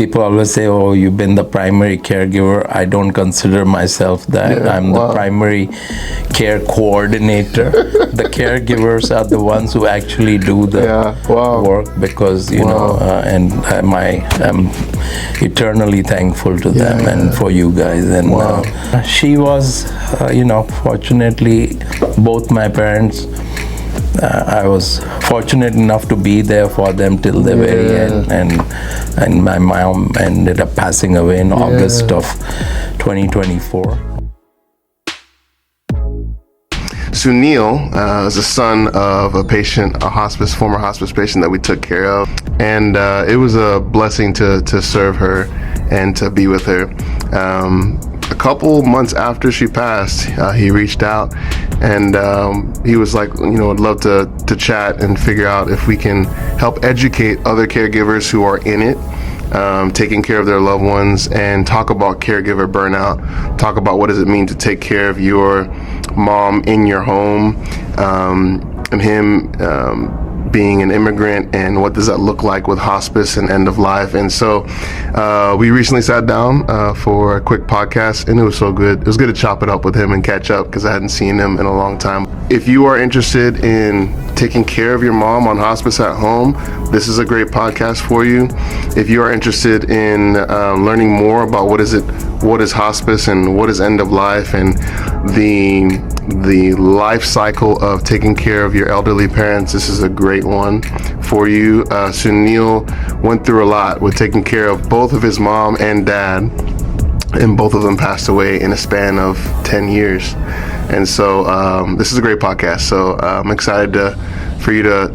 people always say, oh, you've been the primary caregiver. I don't consider myself that. Yeah, I'm the primary care coordinator. The caregivers are the ones who actually do the work, because, you know, and I'm eternally thankful to them and for you guys. And she was, you know, fortunately, both my parents, I was fortunate enough to be there for them till the very end, and my mom ended up passing away in August of 2024. Sunil is the son of a former hospice patient that we took care of, and it was a blessing to serve her and to be with her. A couple months after she passed, he reached out, and he was like, you know, I'd love to chat and figure out if we can help educate other caregivers who are in it, taking care of their loved ones, and talk about caregiver burnout, talk about what does it mean to take care of your mom in your home, and him being an immigrant, and what does that look like with hospice and end of life. And so we recently sat down for a quick podcast, and it was so good. It was good to chop it up with him and catch up, because I hadn't seen him in a long time. If you are interested in taking care of your mom on hospice at home, this is a great podcast for you. If you are interested in learning more about what is hospice and what is end of life, and the life cycle of taking care of your elderly parents, this is a great one for you. Sunil went through a lot with taking care of both of his mom and dad, and both of them passed away in a span of 10 years. And so this is a great podcast. So I'm excited for you to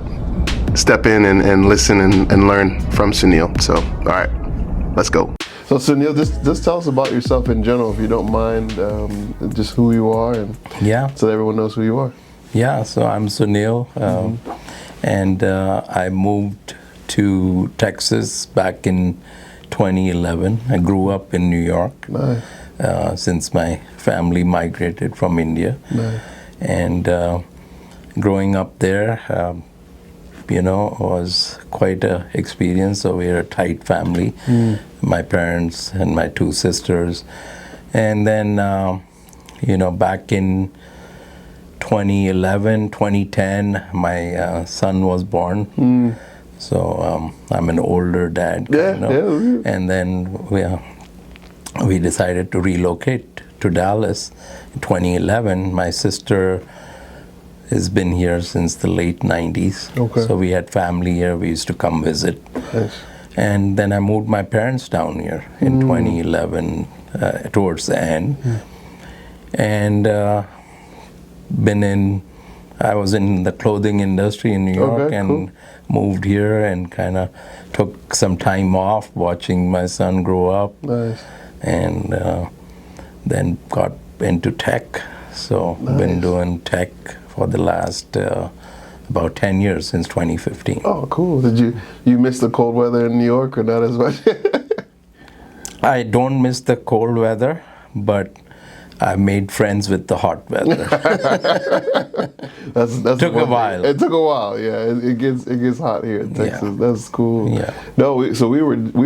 step in and listen and learn from Sunil. So, all right, let's go. So Sunil, just tell us about yourself in general, if you don't mind, just who you are, and so that everyone knows who you are. Yeah, so I'm Sunil, and I moved to Texas back in 2011. I grew up in New York. Nice. Since my family migrated from India. Nice. And growing up there, you know, was quite an experience. So we're a tight family, my parents and my two sisters. And then, you know, back in 2011, 2010, my son was born. So I'm an older dad. And then we decided to relocate to Dallas in 2011. My sister has been here since the late 90s. Okay. So we had family here. We used to come visit. Nice. And then I moved my parents down here in 2011 towards the end. And I was in the clothing industry in New York, and moved here and kind of took some time off watching my son grow up. Nice. And then got into tech. So been doing tech for the last about 10 years, since 2015. Oh, cool. Did you miss the cold weather in New York, or not as much? I don't miss the cold weather, but I made friends with the hot weather. That's took a while. It took a while. Yeah, it gets hot here in Texas. Yeah. That's cool. Yeah. No, we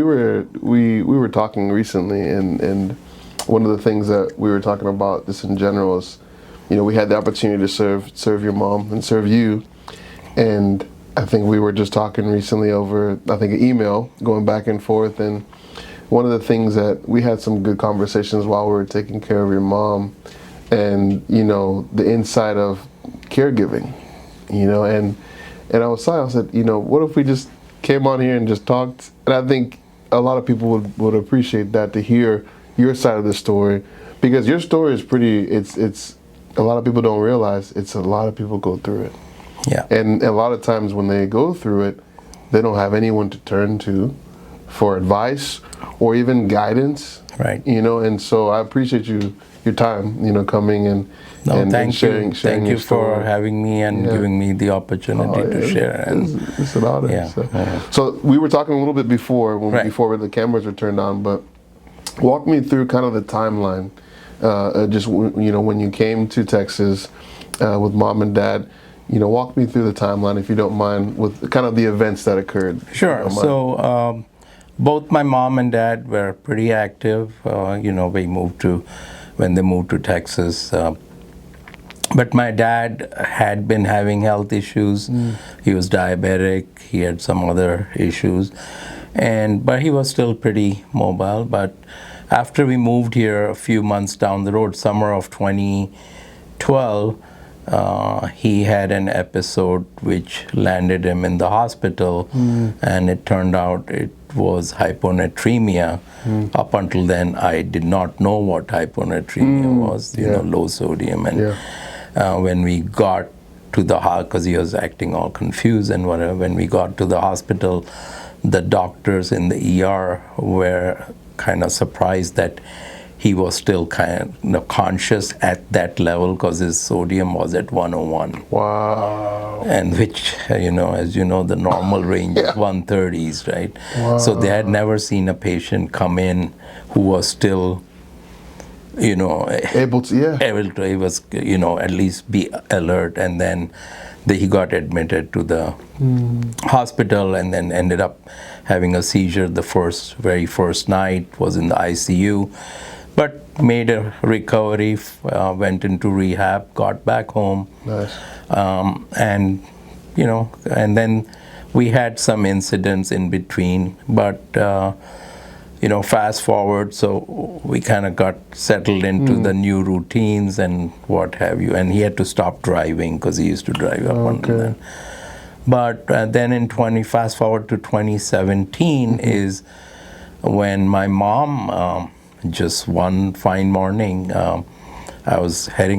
were talking recently, and one of the things that we were talking about just in general is, you know, we had the opportunity to serve your mom and serve you, and I think we were just talking recently over, I think, an email, going back and forth, and one of the things that we had some good conversations while we were taking care of your mom, and, you know, the inside of caregiving, you know, and I was saying, I said, you know, what if we just came on here and just talked? And I think a lot of people would appreciate that, to hear your side of the story, because your story is pretty, it's a lot of people don't realize a lot of people go through it. Yeah. And a lot of times when they go through it, they don't have anyone to turn to for advice or even guidance. Right. You know, and so I appreciate your time, you know, coming and sharing Thank you your story. for having me and giving me the opportunity to share. And it's an honor. Yeah. So we were talking a little bit before before the cameras were turned on, but walk me through kind of the timeline. Just, you know, when you came to Texas with mom and dad, you know, walk me through the timeline, if you don't mind, with kind of the events that occurred. Sure. So Both my mom and dad were pretty active. When they moved to Texas. But my dad had been having health issues. He was diabetic. He had some other issues, but he was still pretty mobile. But after we moved here a few months down the road, summer of 2012, he had an episode which landed him in the hospital, and it turned out it was hyponatremia. Up until then, I did not know what hyponatremia was, low sodium. And when we got to the hospital, because he was acting all confused and whatever, when we got to the hospital, the doctors in the ER were kind of surprised that he was still kind of conscious at that level, because his sodium was at 101. Wow. And which, as you know, the normal range is 130s, right? Wow. So they had never seen a patient come in who was still, able to, he was, at least be alert. And then he got admitted to the hospital, and then ended up having a seizure the very first night, was in the ICU. But made a recovery, went into rehab, got back home. Nice. And then we had some incidents in between. But, fast forward, so we kind of got settled into the new routines and what have you. And he had to stop driving, because he used to drive up until then. But then fast forward to 2017 is when my mom, just one fine morning,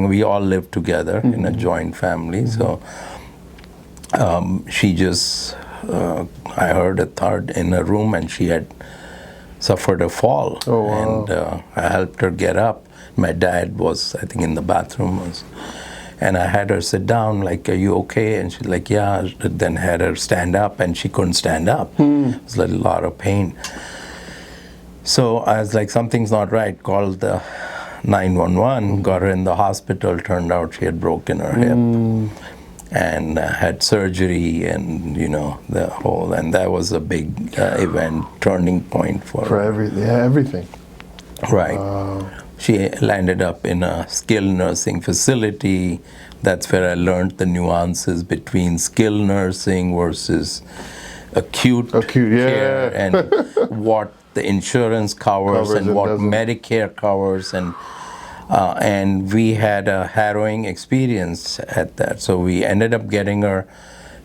we all lived together in a joint family. So she just, I heard a thud in her room, and she had suffered a fall. Oh, wow. And I helped her get up. My dad was, I think, in the bathroom. And I had her sit down, like, are you okay? And she's like, yeah. Then had her stand up, and she couldn't stand up. It was a lot of pain. So I was like, something's not right. Called the 911, got her in the hospital. Turned out she had broken her hip and had surgery, and the whole. And that was a big event, turning point for everything. Right. She landed up in a skilled nursing facility. That's where I learned the nuances between skilled nursing versus acute care, and what the insurance covers and what Medicare covers, and we had a harrowing experience at that. So we ended up getting her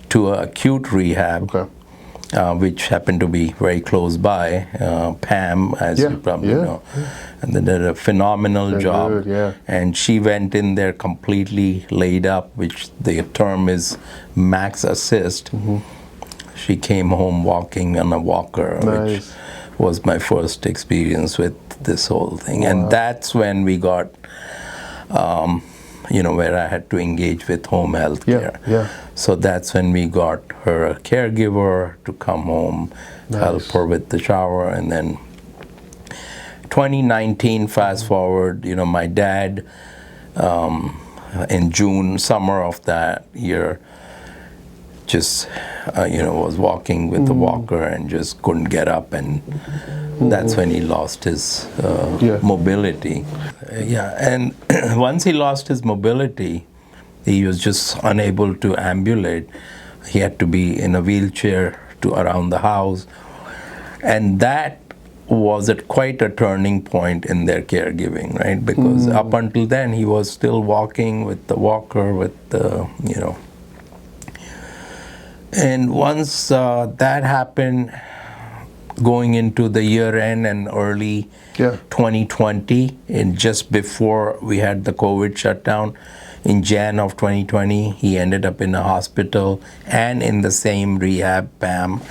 to an acute rehab, which happened to be very close by. Pam, as you probably know, and they did a phenomenal job. And she went in there completely laid up, which the term is max assist. She came home walking on a walker, which was my first experience with this whole thing. And that's when we got, where I had to engage with home health care. So that's when we got her a caregiver to come home, help her with the shower. And then 2019, fast forward, my dad, in June, summer of that year, just was walking with the walker and just couldn't get up, and that's when he lost his mobility. And once he lost his mobility, he was just unable to ambulate. He had to be in a wheelchair around the house, and that was quite a turning point in their caregiving, right? Because up until then, he was still walking with the walker, with the, And once that happened, going into the year end and early 2020, and just before we had the COVID shutdown, in Jan of 2020, he ended up in a hospital and in the same rehab, PAM.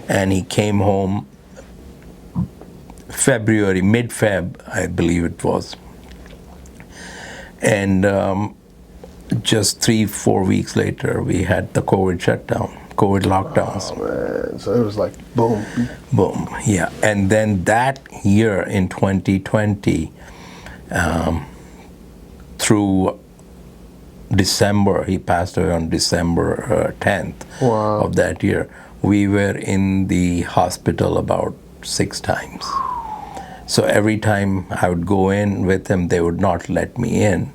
And he came home mid-Feb, I believe it was. And just 3-4 weeks later, we had the COVID shutdown, COVID lockdowns. Oh, man. So it was like boom. Boom, yeah. And then that year in 2020, through December, he passed away on December 10th of that year. We were in the hospital about 6 times. So every time I would go in with him, they would not let me in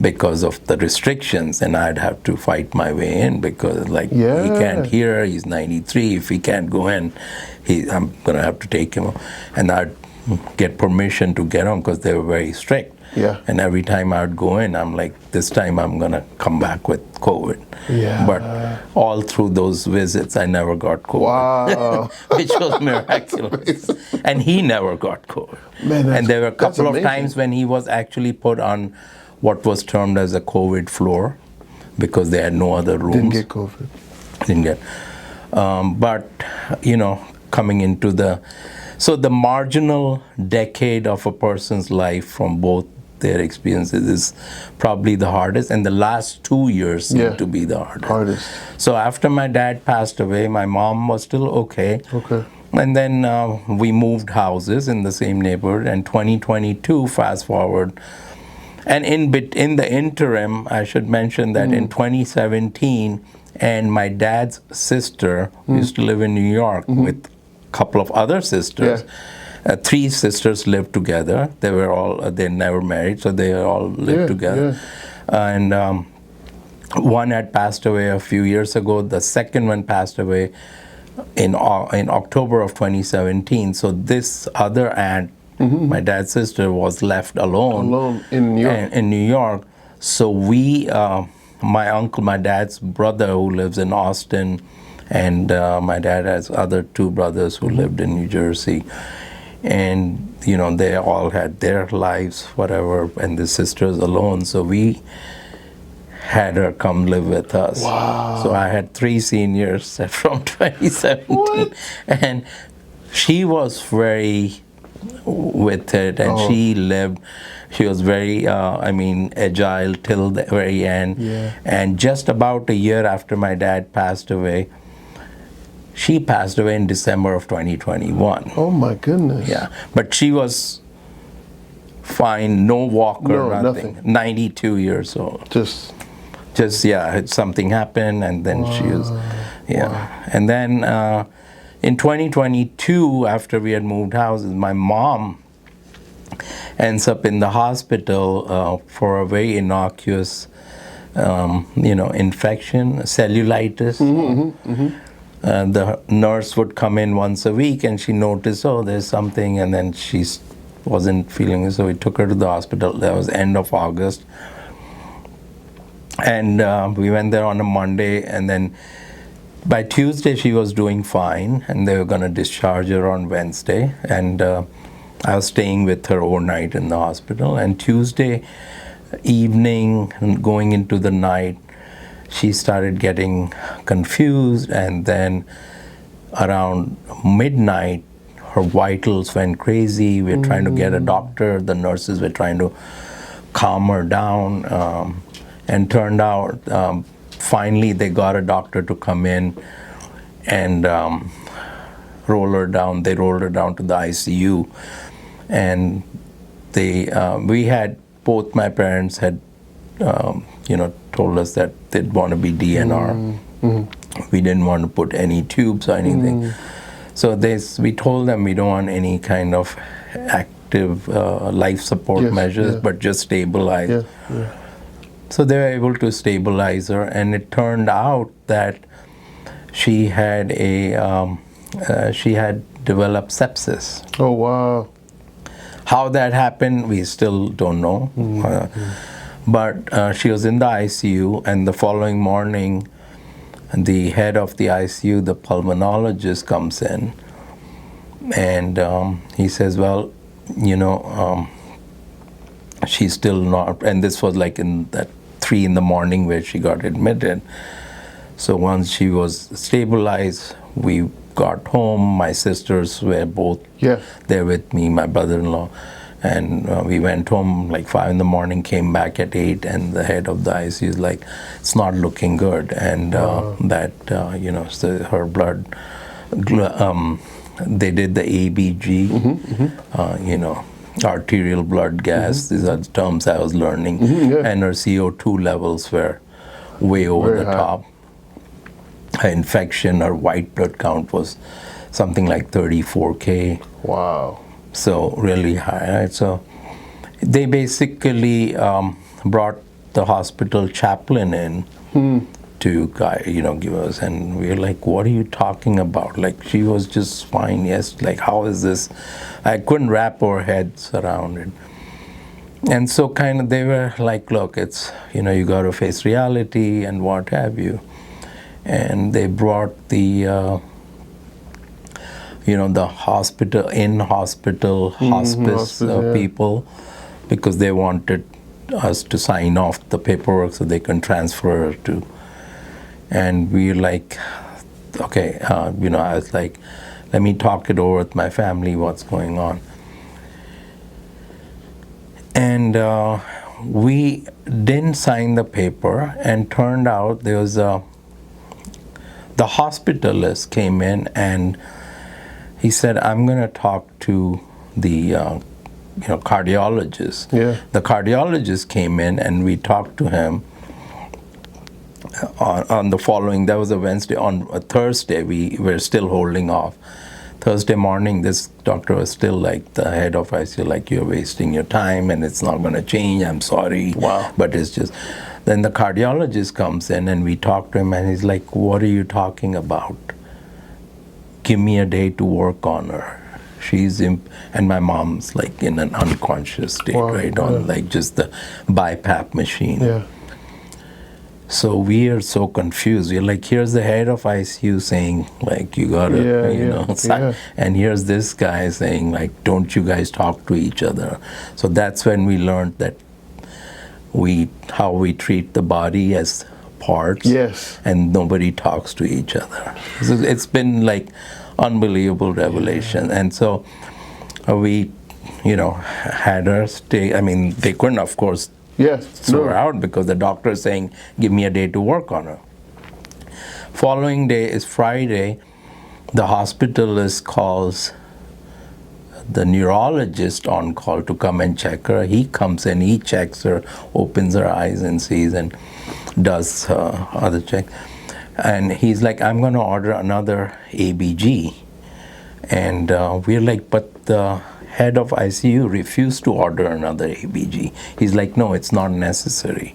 because of the restrictions, and I'd have to fight my way in because he can't hear, he's 93, if he can't go in, I'm going to have to take him. And I'd get permission to get on because they were very strict. Yeah. And every time I'd go in, I'm like, this time I'm going to come back with COVID. Yeah. But all through those visits, I never got COVID. Wow. Which was miraculous. And he never got COVID. Man, and there were a couple of times when he was actually put on what was termed as a COVID floor because they had no other rooms. Didn't get COVID. Didn't get. But, coming into the marginal decade of a person's life from both their experiences is probably the hardest, and the last 2 years seem to be the hardest. So after my dad passed away, my mom was still okay. And then we moved houses in the same neighborhood, and 2022, fast forward. And in the interim, I should mention that in 2017, and my dad's sister used to live in New York with a couple of other sisters. 3 sisters lived together. They never married, so they all lived together. And one had passed away a few years ago. The second one passed away in October of 2017. So this other aunt, my dad's sister, was left alone in New York. In New York. So we, my uncle, my dad's brother who lives in Austin, and my dad has other 2 brothers who lived in New Jersey. And, they all had their lives, whatever, and the sister's alone. So we had her come live with us. Wow. So I had 3 seniors from 2017. What? And she was very with it, and she was very, agile till the very end. And just about a year after my dad passed away, she passed away in December of 2021. Oh my goodness. Yeah, but she was fine, no walker, nothing. 92 years old. Just something happened, and then she was, And then in 2022, after we had moved houses, my mom ends up in the hospital for a very innocuous, infection, cellulitis. The nurse would come in once a week, and she noticed, there's something, and then she wasn't feeling it, so we took her to the hospital. That was end of August. And we went there on a Monday, and then by Tuesday she was doing fine, and they were going to discharge her on Wednesday. And I was staying with her overnight in the hospital. And Tuesday evening, going into the night, she started getting confused, and then around midnight, her vitals went crazy. We were trying to get a doctor. The nurses were trying to calm her down, and turned out, finally they got a doctor to come in and roll her down. They rolled her down to the ICU, and both my parents had, told us that they'd want to be DNR. We didn't want to put any tubes or anything. So we told them we don't want any kind of active life support measures, but just stabilize. So they were able to stabilize her, and it turned out that she had developed sepsis. Oh wow! How that happened, we still don't know. But she was in the ICU, and the following morning, the head of the ICU, the pulmonologist, comes in, and he says, well, she's still not, and this was like in that 3 in the morning where she got admitted. So once she was stabilized, we got home. My sisters were both there with me, my brother-in-law. And we went home like 5 in the morning, came back at 8, and the head of the ICU is like, it's not looking good. And so her blood, they did the ABG, arterial blood gas. These are the terms I was learning. And her CO2 levels were way over the top. Her infection, her white blood count was something like 34K. Wow. So really high, right? So they basically brought the hospital chaplain in to give us, and we were like, what are you talking about? Like, she was just fine. Yes, like, how is this? I couldn't wrap our heads around it. And so kind of they were like, look, it's, you got to face reality and what have you. And they brought the the hospital, hospice people, because they wanted us to sign off the paperwork so they can transfer to. And we like, okay, I was like, let me talk it over with my family, what's going on. And we didn't sign the paper, and turned out there was the hospitalist came in, and he said, I'm going to talk to the cardiologist. Yeah. The cardiologist came in, and we talked to him on the following, that was a Wednesday. On a Thursday, we were still holding off. Thursday morning, this doctor was still like, the head of ICU, like, you're wasting your time and it's not going to change, I'm sorry. Wow. But it's just, then the cardiologist comes in and we talk to him, and he's like, what are you talking about? Give me a day to work on her. And my mom's like in an unconscious state, right? On like just the BiPAP machine. Yeah. So we are so confused. We're like, here's the head of ICU saying, like, you gotta, sign. And here's this guy saying, like, don't you guys talk to each other? So that's when we learned that how we treat the body as parts. Yes. And nobody talks to each other. So it's been like unbelievable revelation. And so we, had her stay. I mean, they couldn't, of course, throw her out because the doctor is saying, give me a day to work on her. Following day is Friday. The hospitalist calls the neurologist on call to come and check her. He comes in, he checks her, opens her eyes and sees, and does other check. And he's like, I'm going to order another ABG. And we're like, but the head of ICU refused to order another ABG. He's like, no, it's not necessary.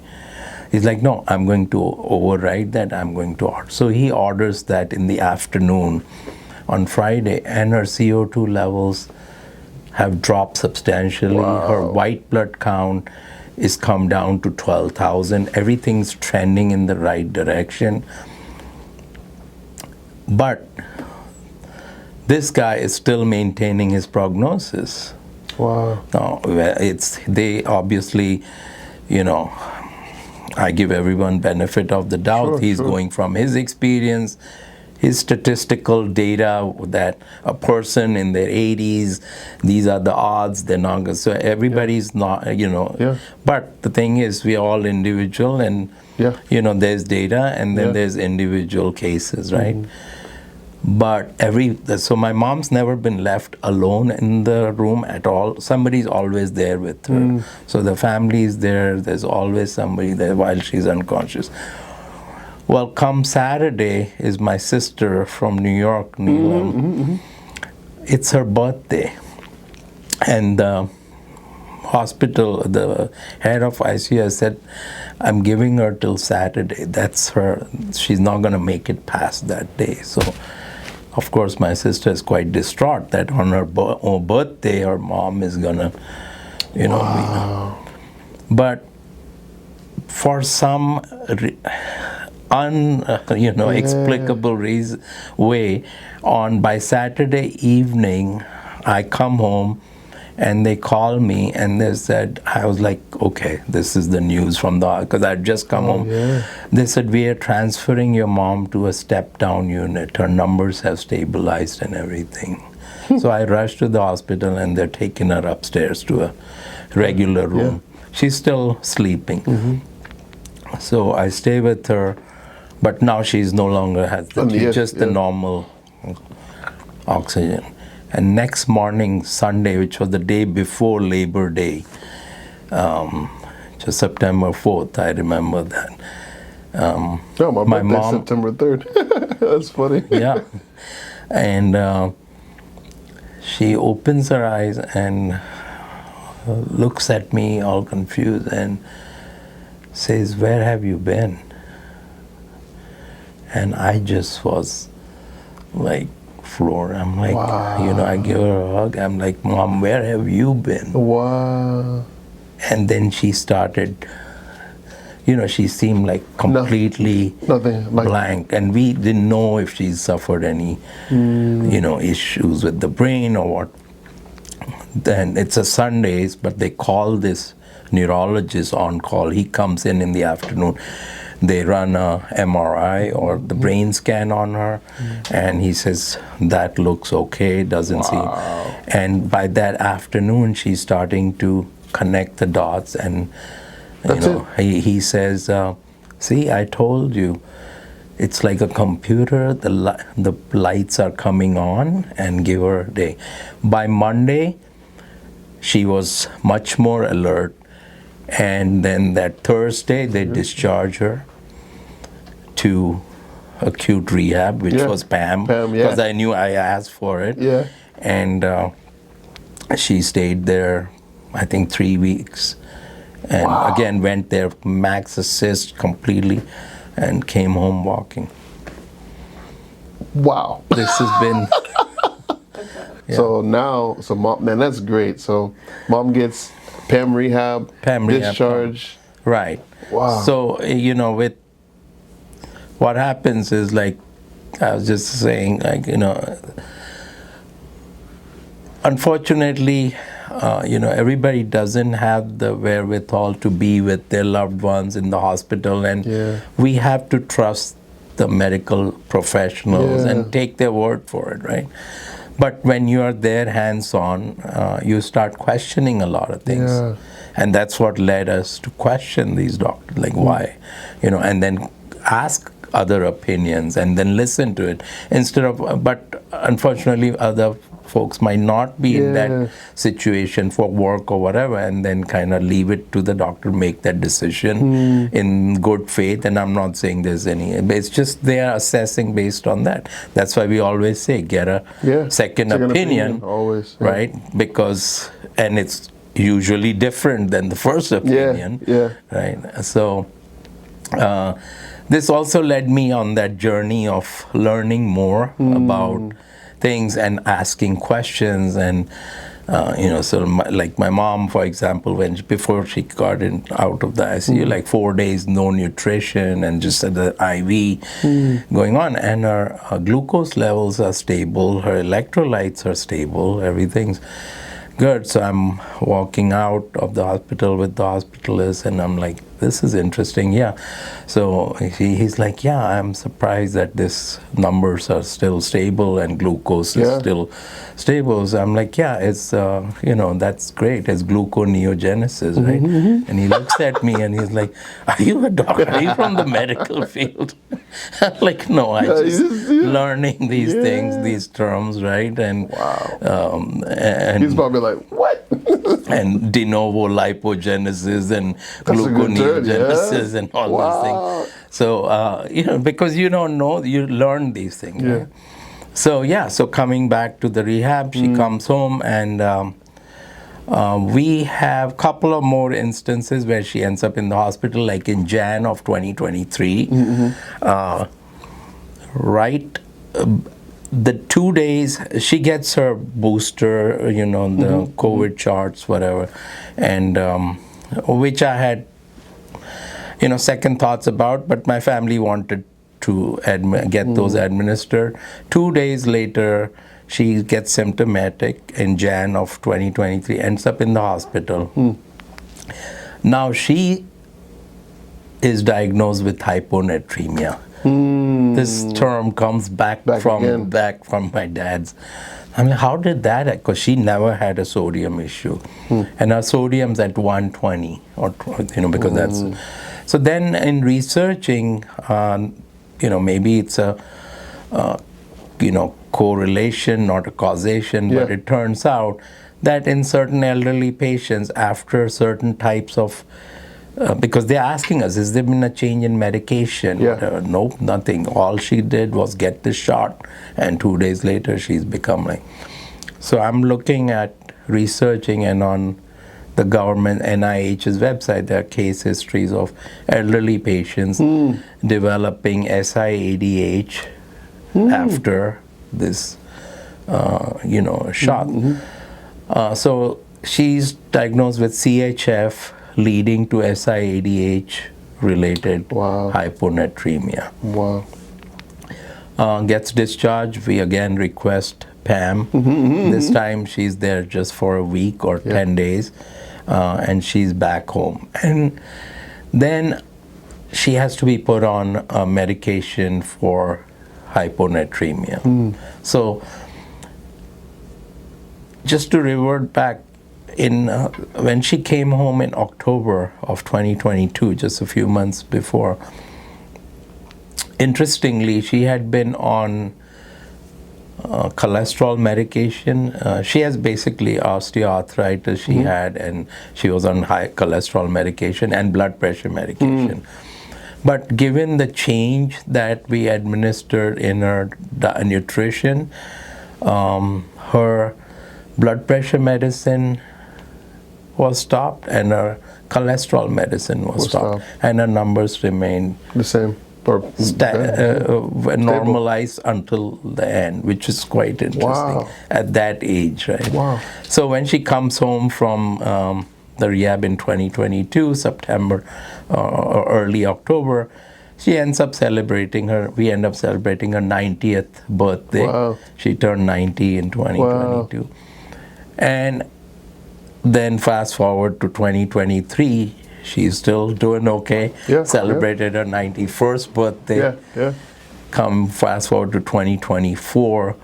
He's like, no, I'm going to override that. I'm going to order. So he orders that in the afternoon on Friday, and her CO2 levels have dropped substantially. Wow. Her white blood count is come down to 12,000. Everything's trending in the right direction. But this guy is still maintaining his prognosis. Wow. No, they obviously, I give everyone benefit of the doubt. He's going from his experience, his statistical data, that a person in their 80s, these are the odds, they're not going to, so everybody's not, But the thing is, we are all individual, and, there's data, and then there's individual cases, right? Mm-hmm. But so my mom's never been left alone in the room at all. Somebody's always there with her. So the family's there. There's always somebody there while she's unconscious. Well, come Saturday is my sister from New York, Neelam. It's her birthday. And the hospital, the head of ICU has said, I'm giving her till Saturday. That's her. She's not going to make it past that day. So, of course, my sister is quite distraught that on her birthday, her mom is going to, But for some inexplicable way, by Saturday evening, I come home, and they call me, and they said, I was like, okay, this is the news from because I'd just come home. Yeah. They said, we are transferring your mom to a step-down unit. Her numbers have stabilized and everything. So I rushed to the hospital, and they're taking her upstairs to a regular room. She's still sleeping. So I stay with her, but now she's no longer has just the normal oxygen. And next morning, Sunday, which was the day before Labor Day, just September 4th, I remember that. My mom, September 3rd. That's funny. And she opens her eyes and looks at me all confused and says, "Where have you been?" And I just was like floored. I'm like, Wow. I give her a hug. I'm like, "Mom, where have you been?" Wow. And then she started, she seemed like completely Nothing. Like, blank. And we didn't know if she suffered any, issues with the brain or what. Then it's a Sundays, but they call this neurologist on call. He comes in the afternoon. They run a MRI or the brain scan on her, and he says that looks okay, doesn't seem. And by that afternoon, she's starting to connect the dots, and he says, "See, I told you, it's like a computer. The lights are coming on, and give her a day." By Monday, she was much more alert. And then that Thursday, they discharged her to acute rehab, which was PAM, because I knew I asked for it. Yeah. And she stayed there, I think, 3 weeks. And again, went there, max assist completely, and came home walking. Wow. This has been... So now, mom, man, that's great. So mom gets PAM rehab, discharge. Right. Wow. So, with what happens is, like I was just saying, unfortunately, everybody doesn't have the wherewithal to be with their loved ones in the hospital, and we have to trust the medical professionals and take their word for it, right? But when you are there hands-on, you start questioning a lot of things. Yeah. And that's what led us to question these doctors, like why, and then ask other opinions and then listen to it instead of, but unfortunately other folks might not be in that situation for work or whatever, and then kind of leave it to the doctor make that decision in good faith. And I'm not saying there's any, it's just they are assessing based on that. That's why we always say get a second opinion, always, right? Because, and it's usually different than the first opinion, right? So this also led me on that journey of learning more about things and asking questions, and like my mom, for example, before she got out of the ICU, like 4 days no nutrition and just the IV going on, and her glucose levels are stable, her electrolytes are stable, everything's good. So I'm walking out of the hospital with the hospitalist, and I'm like, this is interesting, So he's like, I'm surprised that this numbers are still stable and glucose is still stable. So I'm like, it's, that's great. It's gluconeogenesis, right? And he looks at me and he's like, are you a doctor? Are you from the medical field? I'm like, no, I just learning these things, these terms, right? And and he's probably like, what? And de novo lipogenesis and gluconeogenesis and all these things. So, because you don't know, you learn these things. Right? So coming back to the rehab, she comes home, and we have a couple of more instances where she ends up in the hospital, like in Jan of 2023. The 2 days she gets her booster, the COVID shots, whatever, and which I had, second thoughts about, but my family wanted to get those administered. 2 days later, she gets symptomatic in Jan of 2023, ends up in the hospital. Now she is diagnosed with hyponatremia. This term comes back from my dad's. I mean, how did that? Because she never had a sodium issue, and her sodium's at 120, or because that's. So then, in researching, maybe it's a, correlation, not a causation, but it turns out that in certain elderly patients, after certain types of because they're asking us, has there been a change in medication? Nope, nothing. All she did was get the shot, and 2 days later she's becoming. So I'm looking at researching, and on the government NIH's website, there are case histories of elderly patients developing SIADH after this, shot. So she's diagnosed with CHF leading to SIADH related hyponatremia. Gets discharged. We again request PAM. This time she's there just for a week or 10 days, and she's back home. And then she has to be put on a medication for hyponatremia. So just to revert back, when she came home in October of 2022, just a few months before, interestingly, she had been on cholesterol medication. She has basically osteoarthritis she had, and she was on high cholesterol medication and blood pressure medication. But given the change that we administered in her nutrition, her blood pressure medicine was stopped, and her cholesterol medicine was stopped, and her numbers remained the same, normalized until the end, which is quite interesting at that age, right? So when she comes home from the rehab in 2022, September or early October, we end up celebrating her 90th birthday. She turned 90 in 2022. And then fast forward to 2023, she's still doing okay. Celebrated her 91st birthday. Come fast forward to 2024,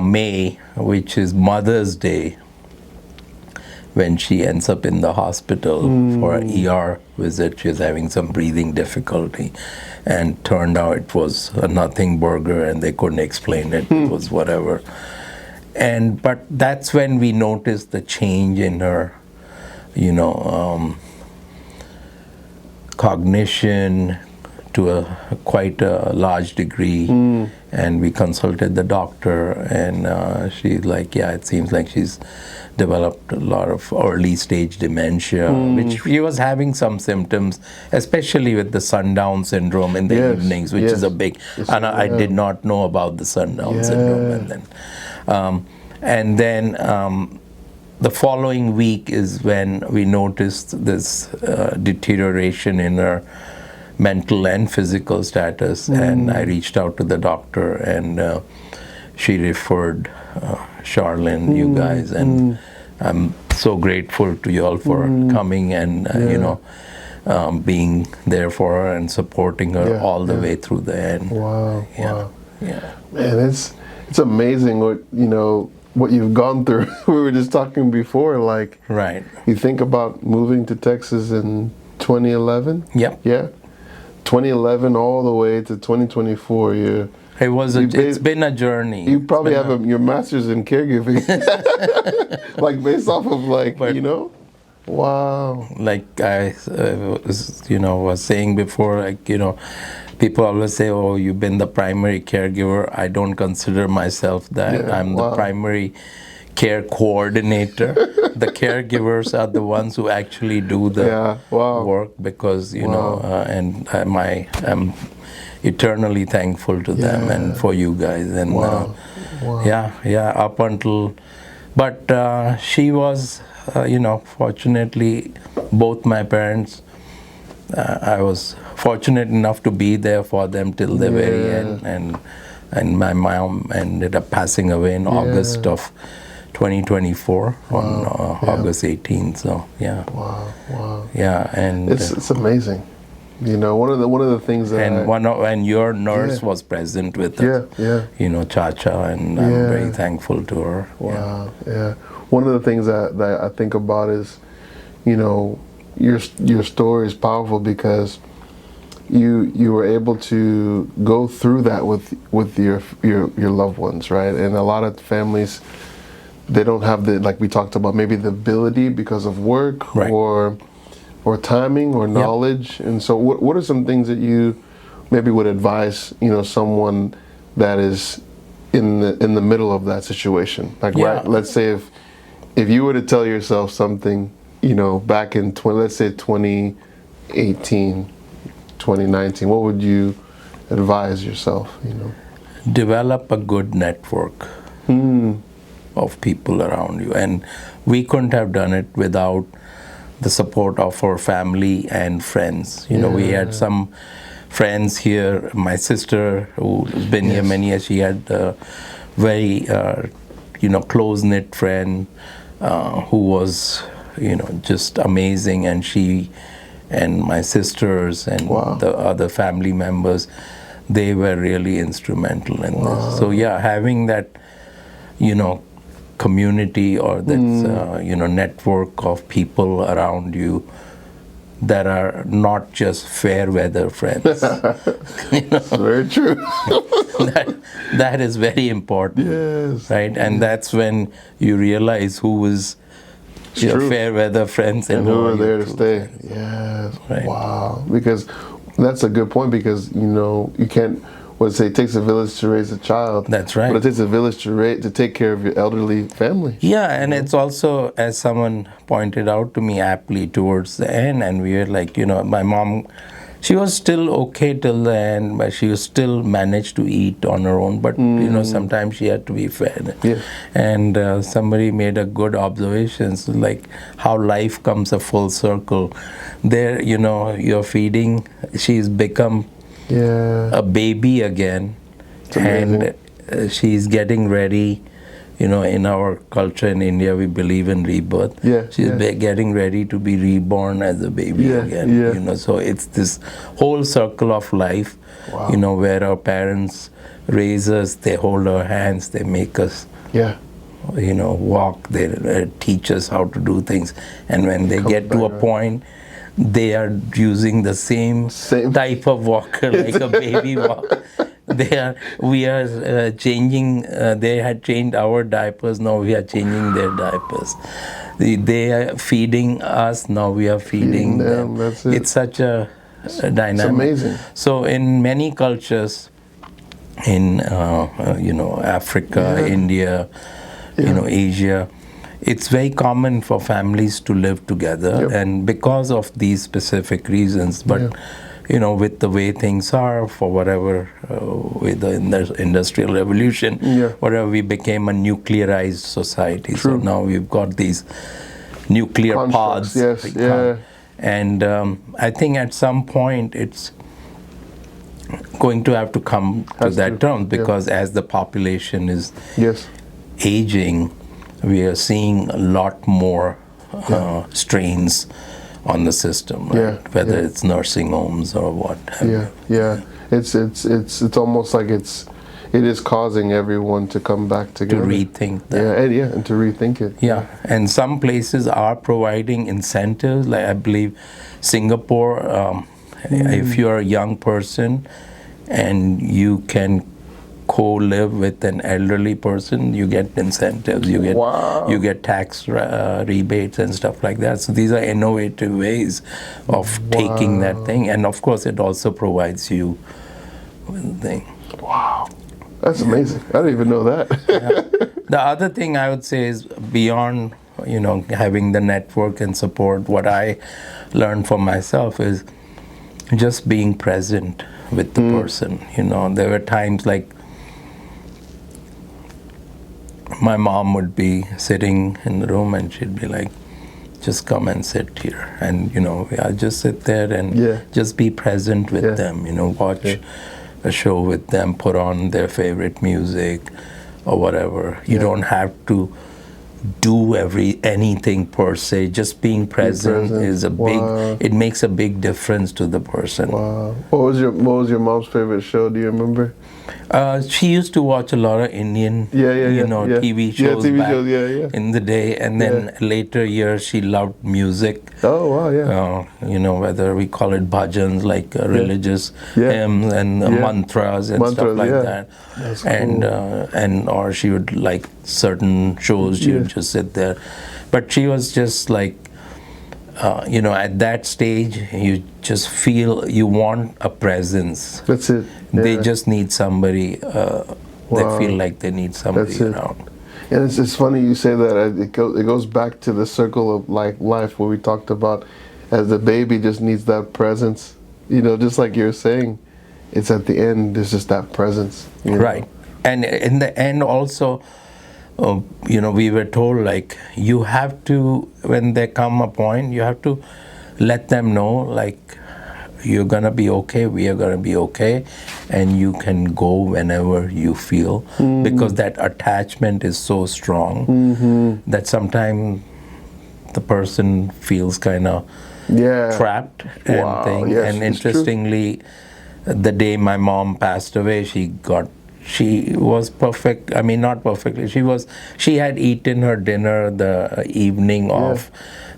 May, which is Mother's Day, when she ends up in the hospital for an ER visit. She was having some breathing difficulty, and turned out it was a nothing burger, and they couldn't explain it. It was whatever. But that's when we noticed the change in her, cognition to quite a large degree. And we consulted the doctor, and she's like, it seems like she's developed a lot of early stage dementia, which she was having some symptoms, especially with the sundown syndrome in the evenings, which is a big, and I did not know about the sundown syndrome. And then the following week is when we noticed this deterioration in her mental and physical status, and I reached out to the doctor, and she referred Charlin, you guys, and I'm so grateful to you all for coming and being there for her and supporting her all the way through the end. Man, it's amazing what you've gone through. We were just talking before, like, you think about moving to Texas in 2011. 2011 all the way to 2024. It's been a journey. You probably have your master's in caregiving, like based off of Like I was saying before, people always say, "Oh, you've been the primary caregiver." I don't consider myself that. I'm the primary care coordinator. The caregivers are the ones who actually do the work, because and I'm eternally thankful to them and for you guys. And up until, but she was, fortunately, both my parents, I was fortunate enough to be there for them till the very end, and my mom ended up passing away in August of 2024 on August 18th. So and it's amazing. One of the things that and your nurse was present with us. Chacha, and I'm very thankful to her. One of the things that I think about is, your story is powerful because you were able to go through that with your loved ones, right? And a lot of families, they don't have the, like we talked about, maybe the ability because of work or or timing or knowledge. And so what are some things that you maybe would advise, someone that is in the middle of that situation? Like, right, let's say if you were to tell yourself something, back in let's say 2018, 2019, what would you advise yourself? Develop a good network of people around you, and we couldn't have done it without the support of our family and friends. We had some friends here. My sister, who's been here many years, she had a very close-knit friend who was just amazing, and she and my sisters and the other family members, they were really instrumental in this. So having that community or that network of people around you that are not just fair weather friends. Very true. that is very important. Yes. Right? And that's when you realize who is your fair weather friends and who are there to stay. Friends. Yes. Right. Wow. Because that's a good point, because you can't it takes a village to raise a child. That's right. But it takes a village to take care of your elderly family. Yeah, and it's also, as someone pointed out to me aptly towards the end, and we were like, my mom, she was still okay till the end, but she was still managed to eat on her own. But sometimes she had to be fed. Yeah. And somebody made a good observation, so like how life comes a full circle. There, you're feeding. She's become a baby again, and she's getting ready. In our culture in India, we believe in rebirth. She's getting ready to be reborn as a baby again. So it's this whole circle of life. Where our parents raise us, they hold our hands, they make us walk, they teach us how to do things, and when they get to a point, they are using the same type of walker, like a baby walker. We are changing, they had changed our diapers, now we are changing their diapers. They are feeding us, now we are feeding them. That's It's such a dynamic. It's amazing. So in many cultures, in Africa, India, Asia, it's very common for families to live together, and because of these specific reasons, but with the way things are, for whatever, with the Industrial Revolution, whatever, we became a nuclearized society. So now we've got these nuclear pods. And I think at some point it's going to have to come to that term, because as the population is aging, we are seeing a lot more strains on the system, right? Whether it's nursing homes or what. It's almost like it is causing everyone to come back together. To rethink that. And to rethink it. And some places are providing incentives, like I believe Singapore, if you're a young person and you can co-live with an elderly person, you get incentives, you get tax rebates and stuff like that. So these are innovative ways of taking that thing, and of course it also provides you with a thing. Wow, that's amazing. I didn't even know that. The other thing I would say is, beyond having the network and support, what I learned for myself is just being present with the person. There were times like my mom would be sitting in the room and she'd be like, just come and sit here. And, I'll just sit there and just be present with them, watch a show with them, put on their favorite music or whatever. You don't have to do anything per se. Just being present is a big, it makes a big difference to the person. Wow. What was your mom's favorite show? Do you remember? She used to watch a lot of Indian, TV shows in the day, and then later years she loved music. Oh wow, whether we call it bhajans, like religious hymns and mantras and stuff like that. That's cool. Or she would like certain shows. She would just sit there, but she was just like at that stage, you just feel you want a presence. That's it. Yeah. They just need somebody. They feel like they need somebody around. And it's funny you say that. It goes back to the circle of life where we talked about, as the baby just needs that presence. Just like you're saying, it's at the end. There's just that presence. Right. And in the end, also, we were told, like, you have to, when they come a point, you have to let them know, like, you're going to be okay, we are going to be okay, and you can go whenever you feel, because that attachment is so strong that sometimes the person feels kind of trapped and thing. Yes, and interestingly, the day my mom passed away, she was perfect. I mean, not perfectly. She had eaten her dinner the evening of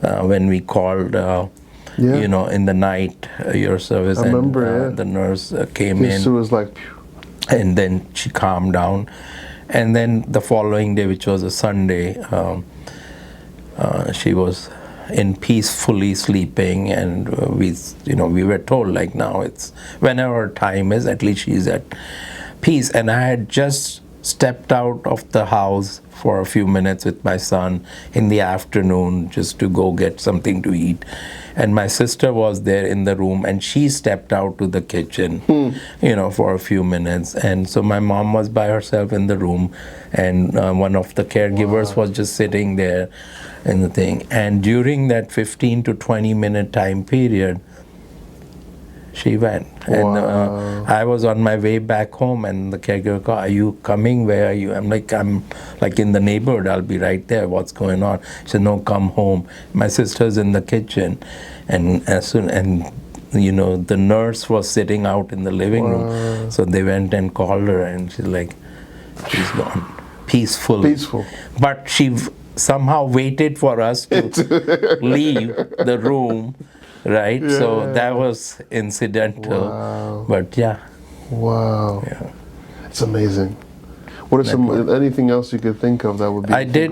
when we called, in the night, your service. I remember, the nurse came in. It was like, phew. And then she calmed down. And then the following day, which was a Sunday, she was in peacefully sleeping, and we were told, like, now it's whenever time is, at least she's at peace. And I had just stepped out of the house for a few minutes with my son in the afternoon just to go get something to eat, and my sister was there in the room, and she stepped out to the kitchen for a few minutes. And so my mom was by herself in the room, and one of the caregivers was just sitting there in the thing. And during that 15 to 20 minute time period, she went. And I was on my way back home, and the caregiver called, "Are you coming? Where are you?" I'm like in the neighborhood. I'll be right there. What's going on? She said, "No, come home. My sister's in the kitchen." And the nurse was sitting out in the living room. So they went and called her, and she's like, she's gone peacefully. Peaceful. But she somehow waited for us to leave the room. Right, so that was incidental. Wow. But Wow. Yeah. It's amazing. What are anything else you could think of that would be? I did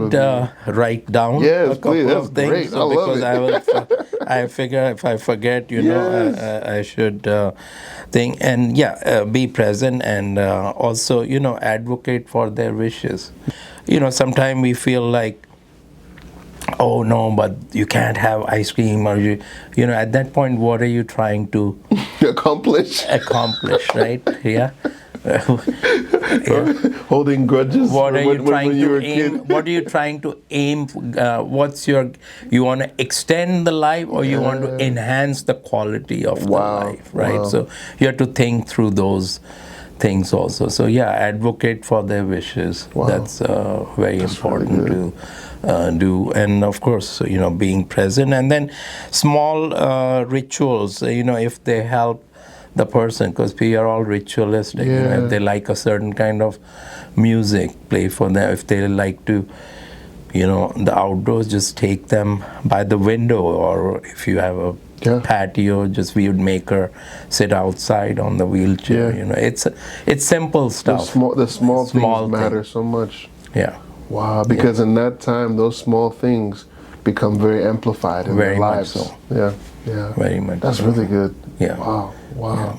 write down a couple of things. Great. I love it. I figure if I forget, I should think, and be present, and also, advocate for their wishes. Sometimes we feel like, oh no, but you can't have ice cream, or at that point, what are you trying to accomplish, right? Holding grudges. What are you trying to aim? What are you trying to aim? You want to extend the life, or you want to enhance the quality of the life, right? So you have to think through those things also. So advocate for their wishes. That's very important to do. And of course, being present, and then small rituals, if they help the person, because we are all ritualistic. If they like a certain kind of music, play for them. If they like to, the outdoors, just take them by the window, or if you have a patio, we would make her sit outside on the wheelchair. It's simple stuff. The small things matter so much. Wow, because in that time, those small things become very amplified in their lives. Very much so. Very much. That's really good. Wow. Yeah.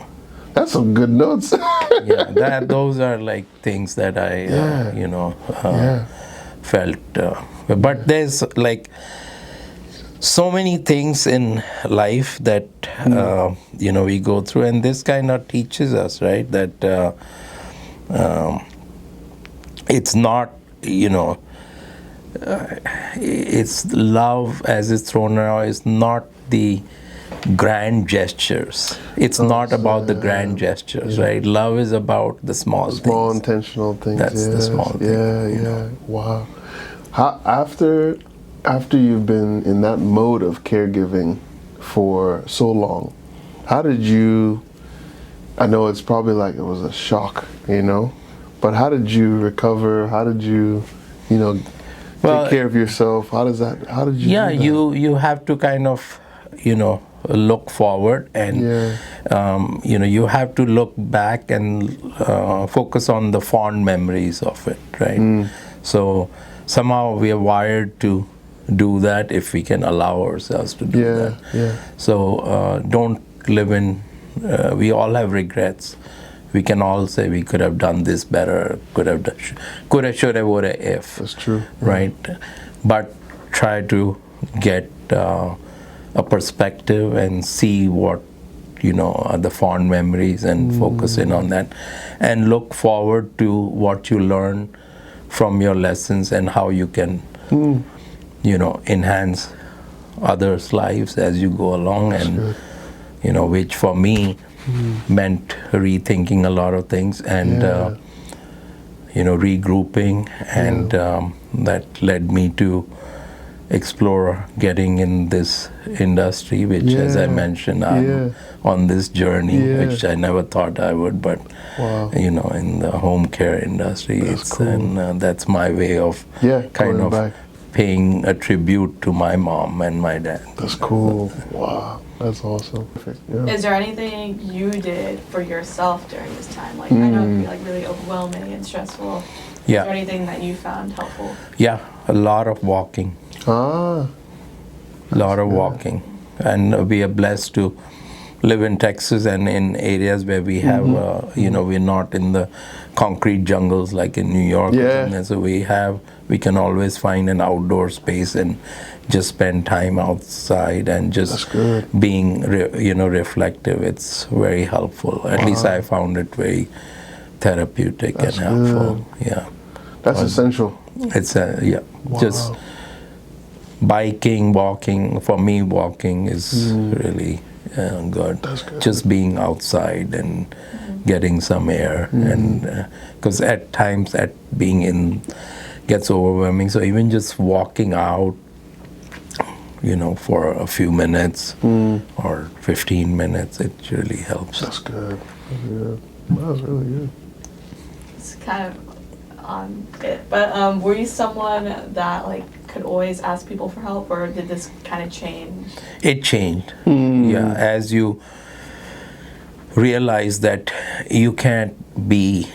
That's some good notes. Those are like things that I, felt. But there's like so many things in life that we go through, and this kind of teaches us, right, that it's not. It's love as it's thrown around. It's not the grand gestures. It's not about the grand gestures, right? Love is about the small things. Small intentional things. That's the small thing. Wow. After you've been in that mode of caregiving for so long, how did you? I know it's probably like it was a shock, but how did you recover? How did you, take care of yourself? How did you do that? you have to kind of, look forward, and you have to look back and focus on the fond memories of it, right? So somehow we are wired to do that if we can allow ourselves to do that. So don't live in, we all have regrets. We can all say we could have done this better, could have, should have, would have, if. That's true. Right? But try to get a perspective and see what, are the fond memories and focus in on that. And look forward to what you learn from your lessons and how you can, enhance others' lives as you go along. That's and, good. Which for me meant rethinking a lot of things and, regrouping. And that led me to explore getting in this industry, which, as I mentioned, I'm on this journey, which I never thought I would, but in the home care industry, That's cool. And that's my way of kind of back. paying a tribute to my mom and my dad. That's cool. Wow, that's awesome. Perfect. Yeah. Is there anything you did for yourself during this time? Like, I know it can be like really overwhelming and stressful. Is there anything that you found helpful? Yeah, a lot of walking. A lot of walking. And we are blessed to live in Texas and in areas where we have, we're not in the concrete jungles like in New York. And so we can always find an outdoor space and just spend time outside and just being, reflective. It's very helpful. At least I found it very therapeutic and helpful. Yeah. That's essential. It's just biking, walking. For me, walking is really good. That's good. Just being outside and getting some air, and because at times being in gets overwhelming. So even just walking out, for a few minutes or 15 minutes, it really helps. That's good. That was really good. It's kind of on it, but were you someone that could always ask people for help, or did this kind of change? It changed. Yeah, as you realize that you can't be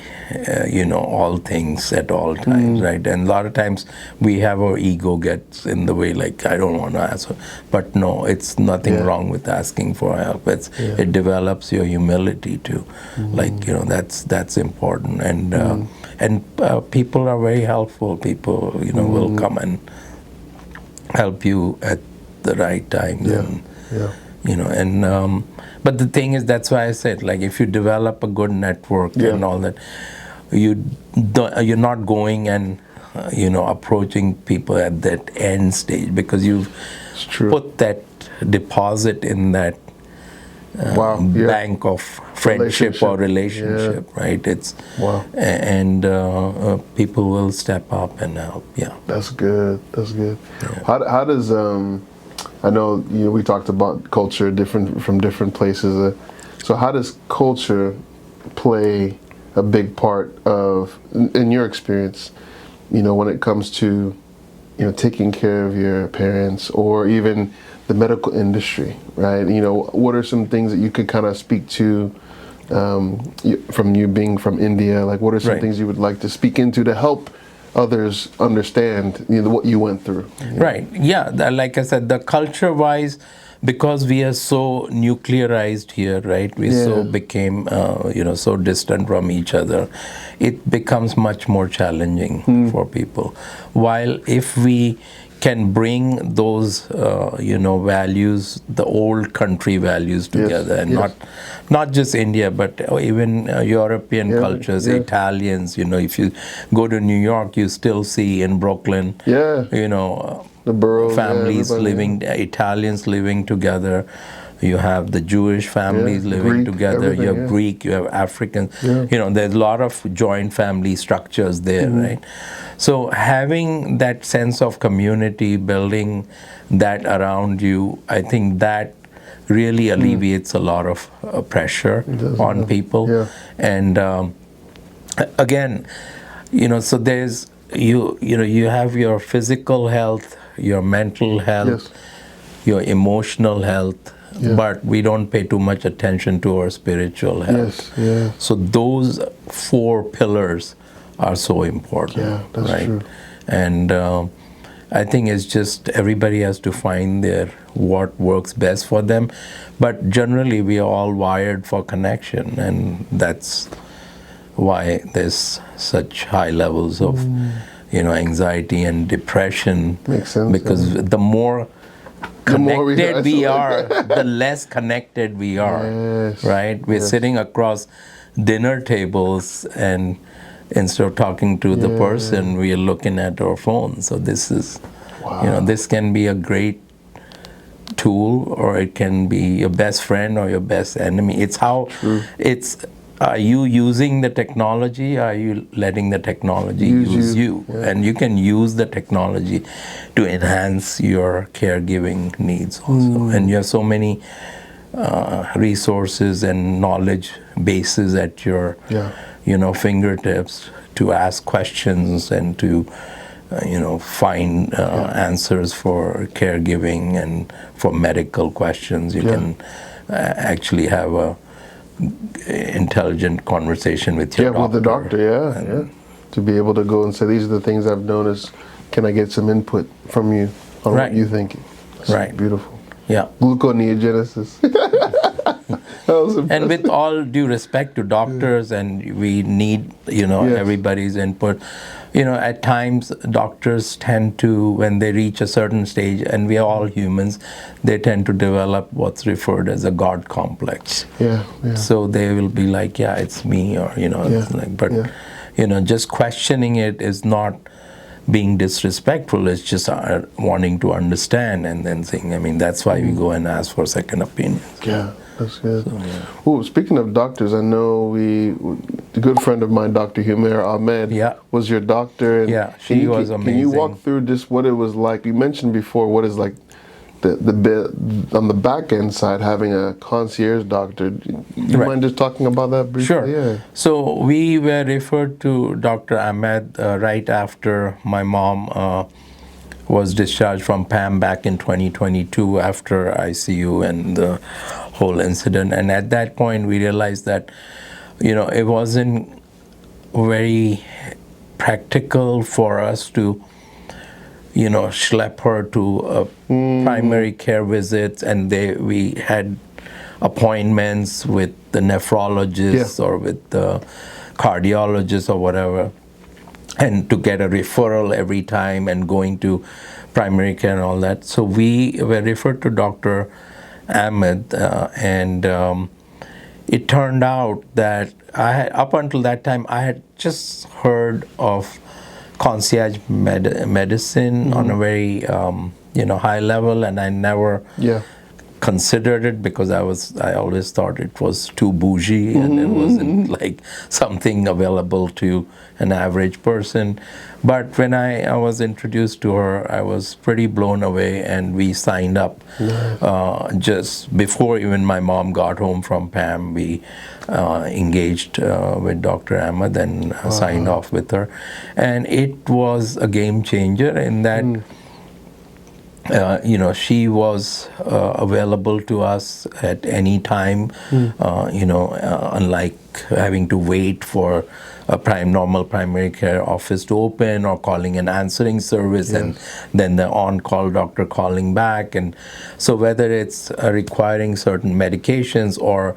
all things at all times, right? And a lot of times we have our ego gets in the way, like, I don't want to ask, but no, it's nothing wrong with asking for help. It develops your humility too. That's important. And people are very helpful. People will come and help you at the right time. But the thing is, that's why I said, if you develop a good network and all that, you're not going and approaching people at that end stage, because you've put that deposit in that bank of friendship or relationship, right? It's and people will step up and help. That's good. That's good. How does I know we talked about culture from different places. So how does culture play a big part of, in your experience, when it comes to taking care of your parents, or even the medical industry, right? What are some things that you could kind of speak to from you being from India? What are some things you would like to speak into to help others understand what you went through? Right. Yeah. Like I said, the culture-wise, because we are so nuclearized here, right? We so became, so distant from each other. It becomes much more challenging for people. While if we can bring those, values, the old country values together, and not just India, but even European cultures, Italians. If you go to New York, you still see in Brooklyn, the boroughs, families living, Italians living together. You have the Jewish families living Greek, together. You have Greek, you have African. There's a lot of joint family structures there, right? So having that sense of community, building that around you, I think that really alleviates a lot of pressure on people. And again, so there's you have your physical health, your mental health, your emotional health. But we don't pay too much attention to our spiritual health. So those 4 pillars are so important. That's right? true. And I think it's just everybody has to find what works best for them. But generally, we are all wired for connection, and that's why there's such high levels of, anxiety and depression. Makes sense. Because the more connected we are, the less connected we are. Yes. Right? We're sitting across dinner tables, and instead of talking to the person, we are looking at our phone. So this is, this can be a great tool, or it can be your best friend or your best enemy. It's how, are you using the technology? Are you letting the technology use you? Yeah. And you can use the technology to enhance your caregiving needs also. And you have so many resources and knowledge bases at your fingertips to ask questions and to find answers for caregiving and for medical questions. You can actually have a intelligent conversation with your doctor. With the doctor, to be able to go and say, these are the things I've noticed. Can I get some input from you on what you think? That's beautiful. Yeah. Gluconeogenesis. And with all due respect to doctors, and we need, everybody's input. At times doctors tend to, when they reach a certain stage, and we are all humans, they tend to develop what's referred as a God complex. So they will be like, it's me, or, it's like, but, just questioning it is not being disrespectful. It's just wanting to understand and then saying, that's why we go and ask for second opinions. That's good. So, speaking of doctors, I know a good friend of mine, Dr. Humair Ahmed, was your doctor. And she was amazing. Can you walk through just what it was like? You mentioned before what is like on the back end side, having a concierge doctor. Do you mind just talking about that briefly? Sure. So we were referred to Dr. Ahmed right after my mom was discharged from PAM back in 2022 after ICU and the whole incident. And at that point, we realized that, it wasn't very practical for us to, schlep her to primary care visits, and we had appointments with the nephrologist or with the cardiologist or whatever, and to get a referral every time and going to primary care and all that. So we were referred to Dr. Ahmed, and it turned out that up until that time, I had just heard of concierge medicine on a very high level, and I never considered it because I always thought it was too bougie and it wasn't like something available to an average person. But when I was introduced to her, I was pretty blown away, and we signed up just before even my mom got home from PAM. We engaged with Dr. Ahmed and signed off with her, and it was a game changer in that she was available to us at any time, unlike having to wait for a normal primary care office to open, or calling an answering service and then the on-call doctor calling back. And so whether it's requiring certain medications or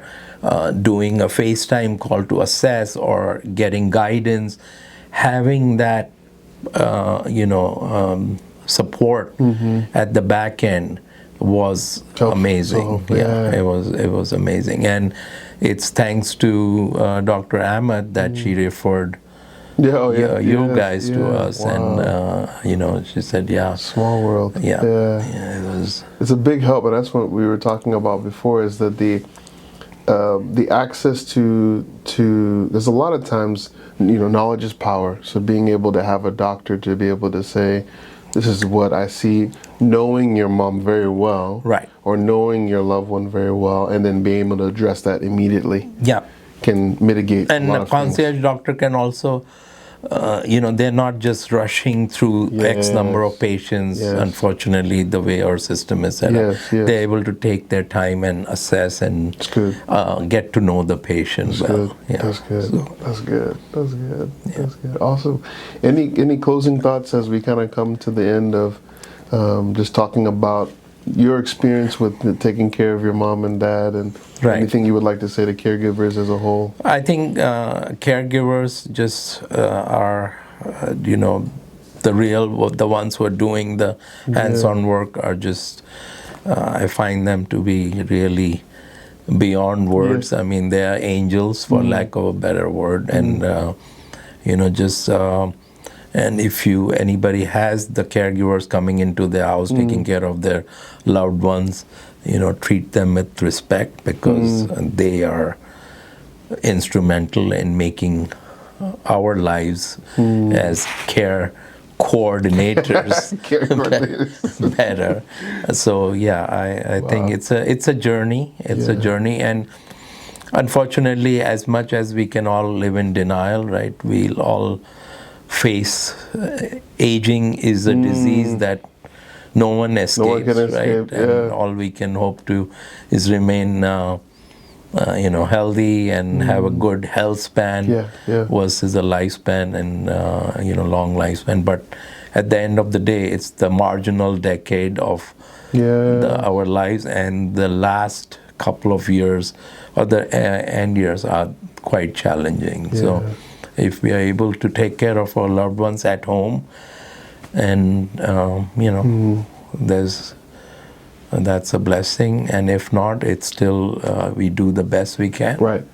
doing a FaceTime call to assess or getting guidance, having that, support at the back end was amazing. It was amazing, and it's thanks to Dr. Ahmed that she referred you guys to us, and she said, small world. It was. It's a big help, and that's what we were talking about before. Is that the access to there's a lot of times knowledge is power. So being able to have a doctor to be able to say, this is what I see, knowing your mom very well, or knowing your loved one very well, and then being able to address that immediately, can mitigate and a lot a of concierge things. doctor can also, they're not just rushing through X number of patients. Unfortunately, the way our system is set up, they're able to take their time and assess and get to know the patient well. That's good. That's good. Awesome. Any closing thoughts as we kind of come to the end of just talking about your experience with taking care of your mom and dad, and anything you would like to say to caregivers as a whole. I think caregivers just are, the ones who are doing the hands-on work are just, I find them to be really beyond words. I mean, they are angels, for lack of a better word, and and if anybody has the caregivers coming into their house taking care of their loved ones, treat them with respect, because they are instrumental in making our lives as care coordinators better. So I think it's a journey. It's a journey, and unfortunately, as much as we can all live in denial, right? We'll all face aging is a disease that no one escapes, right? And all we can hope to is remain healthy and have a good health span versus a lifespan and long lifespan. But at the end of the day, it's the marginal decade of our lives, and the last couple of years or the end years are quite challenging. So if we are able to take care of our loved ones at home, and that's a blessing, and if not, it's still we do the best we can. Right.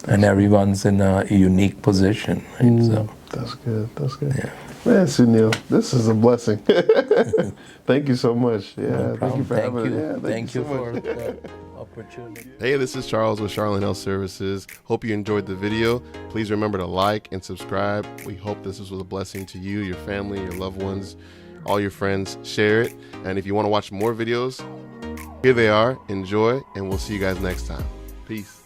And everyone's in a unique position. Right? So that's good. Yeah. Man, Sunil, this is a blessing. Thank you so much. No thank you for having me. Yeah, thank you so for much. the opportunity. Hey, this is Charles with Charlin Health Services. Hope you enjoyed the video. Please remember to like and subscribe. We hope this was a blessing to you, your family, your loved ones, all your friends. Share it. And if you want to watch more videos, here they are. Enjoy, and we'll see you guys next time. Peace.